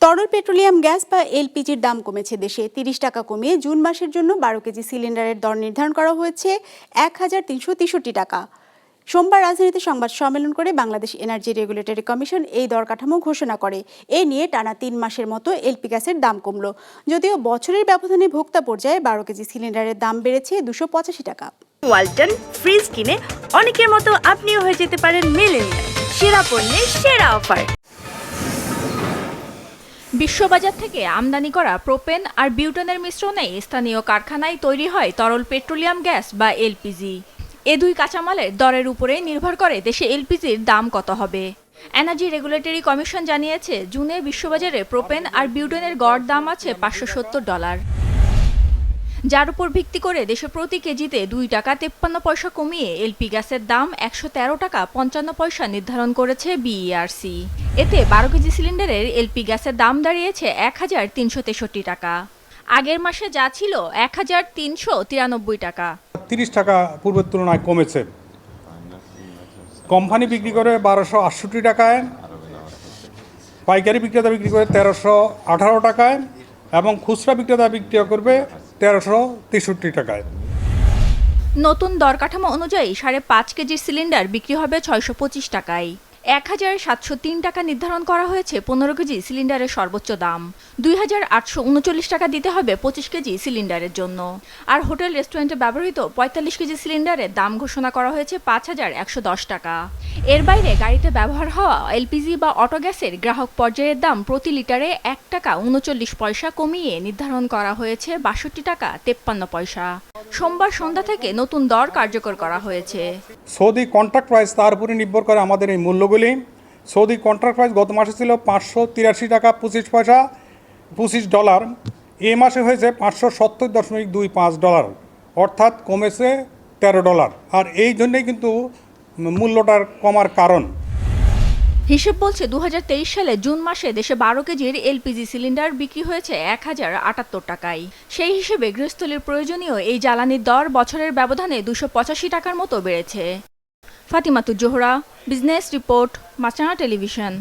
তরল petroleum gas বা এলপিজির দাম কমেছে দেশে। ৩০ টাকা কমিয়ে জুন মাসের জন্য ১২ কেজি সিলিন্ডারের দর নির্ধারণ করা হয়েছে ১,৩৬৩ টাকা। সোমবার রাজধানীতে সংবাদ সম্মেলন করে বাংলাদেশ এনার্জি রেগুলেটরি কমিশন এই দর কাঠামো ঘোষণা করে। এ নিয়ে টানা ৩ মাসের মতো এলপি গ্যাসের দাম কমল। যদিও বছরের ব্যবধানে ভোক্তা পর্যায়ে ১২ কেজি সিলিন্ডারের দাম বেড়েছে ২৮৫ টাকা। ওয়ালটন ফ্রিজ কিনে অনেকের মতো আপনিও হয়ে যেতে পারেন মিলেনিয়াল। সেরা পণ্যের সেরা অফার। বিশ্ববাজার থেকে আমদানি করা প্রোপেন আর বিউটেনের মিশ্রণে স্থানীয় কারখানায় তৈরি হয় তরল পেট্রোলিয়াম গ্যাস বা এলপিজি। এ দুই কাঁচামালের দরের উপরে নির্ভর করে দেশে এলপিজির দাম কত হবে। এনার্জি রেগুলেটরি কমিশন জানিয়েছে, জুনে বিশ্ববাজারে প্রোপেন আর বিউটেনের গড় দাম আছে $570, যার উপর ভিত্তি করে দেশে প্রতি কেজিতে ২ টাকা ৫৩ পয়সা কমিয়ে এলপি গ্যাসের দাম ১১৩ টাকা ৫৫ পয়সা নির্ধারণ করেছে বিইআরসি। এতে ১২ কেজি সিলিন্ডারের এলপি গ্যাসের দাম দাঁড়িয়েছে ১,৩৬৩ টাকা। আগের মাসে যা ছিল ১,৩৯৩ টাকা। ৩০ টাকা পূর্বের তুলনায় কমেছে। কোম্পানি বিক্রি করে ১২৬৮ টাকায়, পাইকারি বিক্রেতা বিক্রি করে ১৩১৮ টাকায় এবং খুচরা বিক্রেতা বিক্রি করবে ১৩৬৩ টাকায়। নতুন দর কাঠামো অনুযায়ী ৫.৫ কেজির সিলিন্ডার বিক্রি হবে ৬২৫ টাকায়। ১,৭০৩ টাকা নির্ধারণ করা হয়েছে ১৫ কেজি সিলিন্ডারের সর্বোচ্চ দাম। ২,৮৩৯ টাকা দিতে হবে ২৫ কেজি সিলিন্ডারের জন্য। আর হোটেল রেস্টুরেন্টে ব্যবহৃত ৪৫ কেজি সিলিন্ডারের দাম ঘোষণা করা হয়েছে ৫,১১০ টাকা। এর বাইরে গাড়িতে ব্যবহার হওয়া এলপিজি বা অটো গ্যাসের গ্রাহক পর্যায়ের দাম প্রতি লিটারে ১ টাকা ৩৯ পয়সা কমিয়ে নির্ধারণ করা হয়েছে ৬২ টাকা ৫৩ পয়সা। সোমবার সন্ধ্যা থেকে নতুন দর কার্যকর করা হয়েছে। সৌদি কন্ট্রাক্ট প্রাইস, তার উপরে নির্ভর করে আমাদের এই মূল্যগুলি। সৌদি কন্ট্রাক্ট প্রাইস গত মাসে ছিল $৫৮৩ টাকা ২৫ পয়সা $25। এ মাসে হয়েছে $৫৭০.২৫, অর্থাৎ কমেছে $১৩। আর এই জন্যই কিন্তু মূল্যটার কমার কারণ। হিসেব বলছে ২০২৩ সালে জুন মাসে দেশে ১২ কেজির এলপিজি সিলিন্ডার বিক্রি হয়েছে ১,০৭৮ টাকায়। সেই হিসেবে গৃহস্থলীর প্রয়োজনীয় এই জ্বালানির দর বছরের ব্যবধানে ২৮৫ টাকার মতো বেড়েছে। ফাতিমাতুজ জোহরা, বিজনেস রিপোর্ট, মাছরাঙা টেলিভিশন।